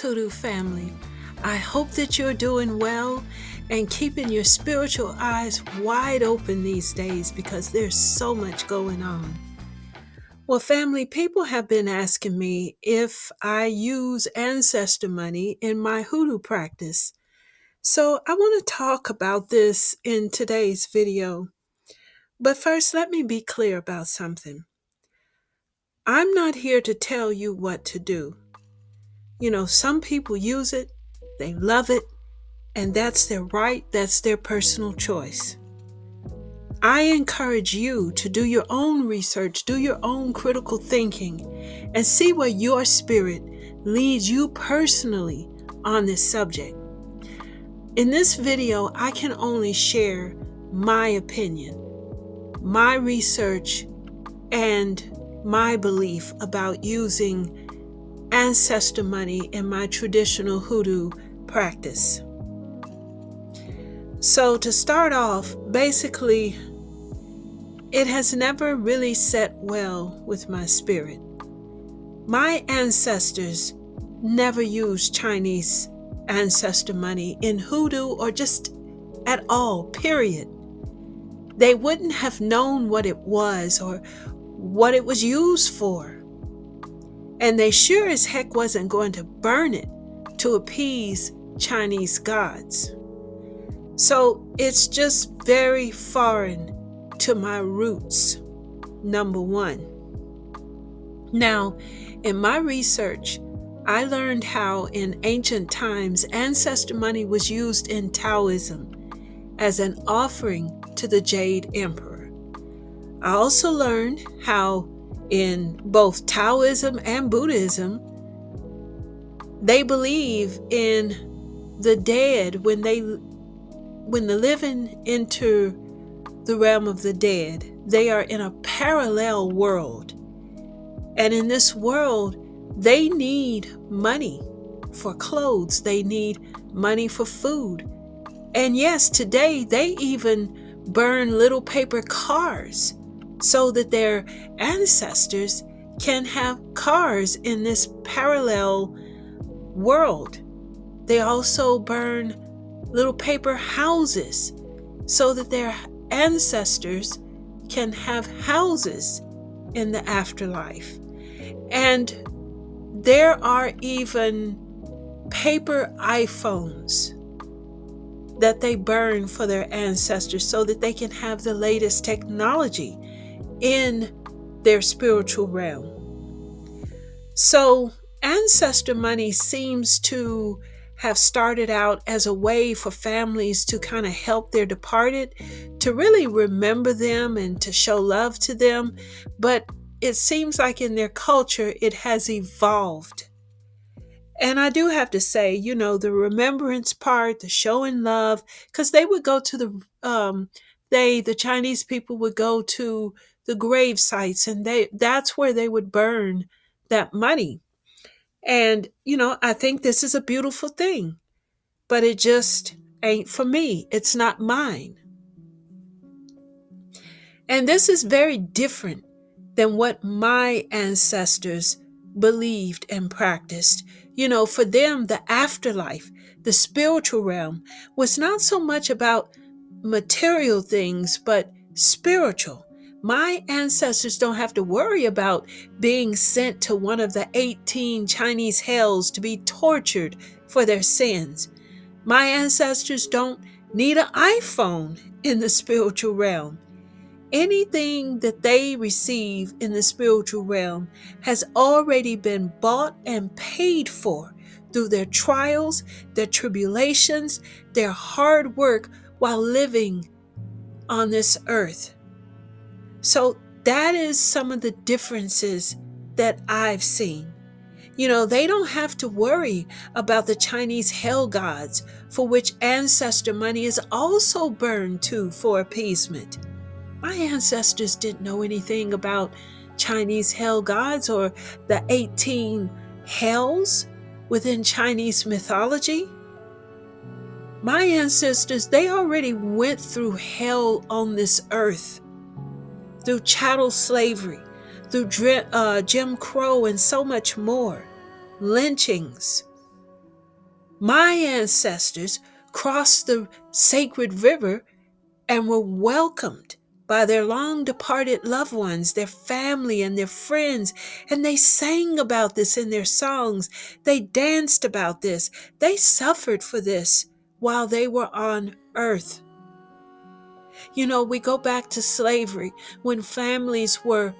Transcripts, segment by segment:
Hoodoo family. I hope that you're doing well and keeping your spiritual eyes wide open these days because there's so much going on. Well, family, people have been asking me if I use ancestor money in my hoodoo practice. So I want to talk about this in today's video. But first, let me be clear about something. I'm not here to tell you what to do. Some people use it, they love it, and that's their right, that's their personal choice. I encourage you to do your own research, do your own critical thinking, and see where your spirit leads you personally on this subject. In this video, I can only share my opinion, my research, and my belief about using ancestor money in my traditional hoodoo practice. So to start off, basically, it has never really set well with my spirit. My ancestors never used Chinese ancestor money in hoodoo or just at all, period. They wouldn't have known what it was or what it was used for. And they sure as heck wasn't going to burn it to appease Chinese gods. So it's just very foreign to my roots, number one. Now, in my research, I learned how in ancient times ancestor money was used in Taoism as an offering to the Jade Emperor. I also learned how in both Taoism and Buddhism, they believe in the dead when the living enter the realm of the dead. They are in a parallel world. And in this world, they need money for clothes. They need money for food. And yes, today they even burn little paper cars so that their ancestors can have cars in this parallel world. They also burn little paper houses so that their ancestors can have houses in the afterlife. And there are even paper iPhones that they burn for their ancestors so that they can have the latest technology in their spiritual realm. So ancestor money seems to have started out as a way for families to kind of help their departed, to really remember them and to show love to them. But it seems like in their culture, it has evolved. And I do have to say, the remembrance part, the showing love, because they would go to the Chinese people would go to the grave sites, and that's where they would burn that money. And, I think this is a beautiful thing, but it just ain't for me. It's not mine. And this is very different than what my ancestors believed and practiced. For them, the afterlife, the spiritual realm, was not so much about material things, but spiritual. My ancestors don't have to worry about being sent to one of the 18 Chinese hells to be tortured for their sins. My ancestors don't need an iPhone in the spiritual realm. Anything that they receive in the spiritual realm has already been bought and paid for through their trials, their tribulations, their hard work while living on this earth. So that is some of the differences that I've seen. They don't have to worry about the Chinese hell gods, for which ancestor money is also burned to for appeasement. My ancestors didn't know anything about Chinese hell gods or the 18 hells within Chinese mythology. My ancestors, they already went through hell on this earth, through chattel slavery, through Jim Crow, and so much more, lynchings. My ancestors crossed the sacred river and were welcomed by their long departed loved ones, their family, and their friends. And they sang about this in their songs. They danced about this. They suffered for this while they were on earth. You know, we go back to slavery when families were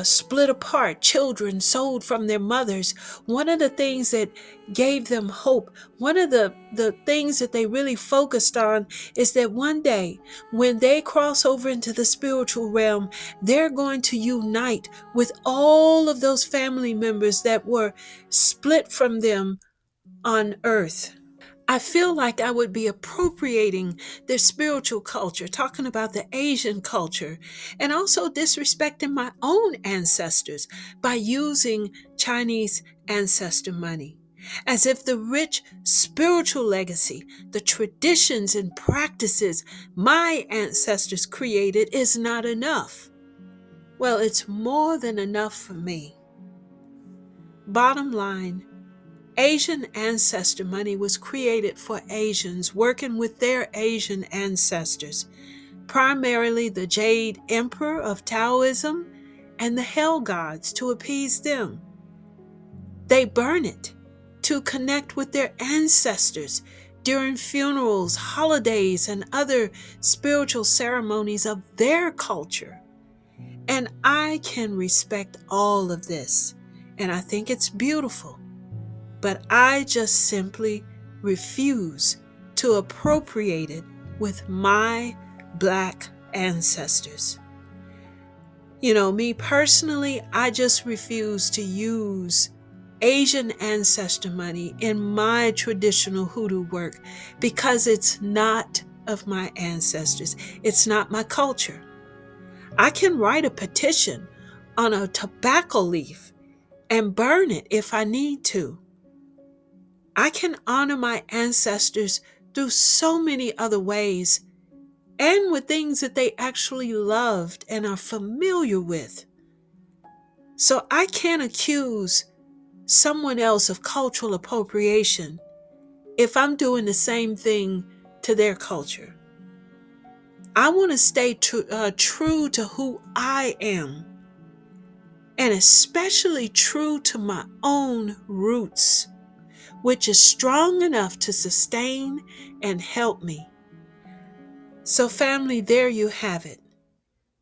split apart, children sold from their mothers. One of the things that gave them hope, one of the things that they really focused on is that one day when they cross over into the spiritual realm, they're going to unite with all of those family members that were split from them on earth. I feel like I would be appropriating their spiritual culture, talking about the Asian culture, and also disrespecting my own ancestors by using Chinese ancestor money. As if the rich spiritual legacy, the traditions and practices my ancestors created is not enough. Well, it's more than enough for me. Bottom line, Asian ancestor money was created for Asians working with their Asian ancestors, primarily the Jade Emperor of Taoism and the Hell Gods to appease them. They burn it to connect with their ancestors during funerals, holidays, and other spiritual ceremonies of their culture. And I can respect all of this, and I think it's beautiful. But I just simply refuse to appropriate it with my Black ancestors. You know, me personally, I just refuse to use Asian ancestor money in my traditional hoodoo work because it's not of my ancestors. It's not my culture. I can write a petition on a tobacco leaf and burn it if I need to. I can honor my ancestors through so many other ways and with things that they actually loved and are familiar with. So I can't accuse someone else of cultural appropriation if I'm doing the same thing to their culture. I want to stay true to who I am, and especially true to my own roots, which is strong enough to sustain and help me. So family, there you have it.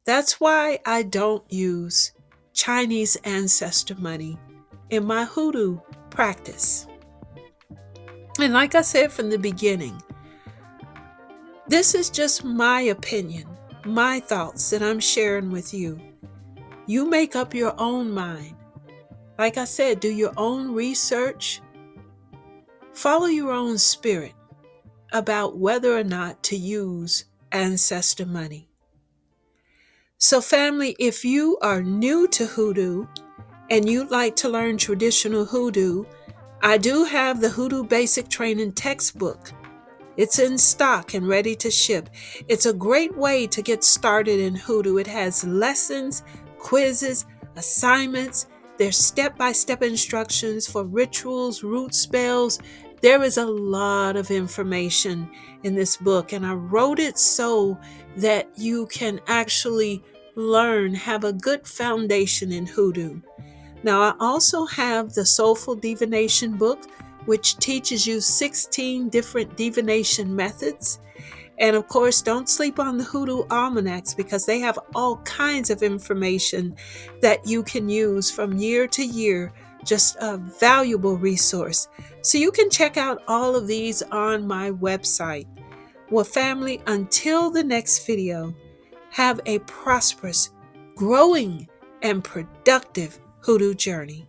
That's why I don't use Chinese ancestor money in my hoodoo practice. And like I said from the beginning, this is just my opinion, my thoughts that I'm sharing with you. You make up your own mind. Like I said, do your own research. Follow your own spirit about whether or not to use ancestor money. So family, if you are new to hoodoo and you'd like to learn traditional hoodoo, I do have the Hoodoo Basic Training textbook. It's in stock and ready to ship. It's a great way to get started in hoodoo. It has lessons, quizzes, assignments. There's step-by-step instructions for rituals, root spells. There is a lot of information in this book, and I wrote it so that you can actually learn, have a good foundation in hoodoo. Now, I also have the Soulful Divination book, which teaches you 16 different divination methods. And of course, don't sleep on the Hoodoo Almanacs because they have all kinds of information that you can use from year to year. Just a valuable resource. So you can check out all of these on my website. Well, family, until the next video, have a prosperous, growing, and productive hoodoo journey.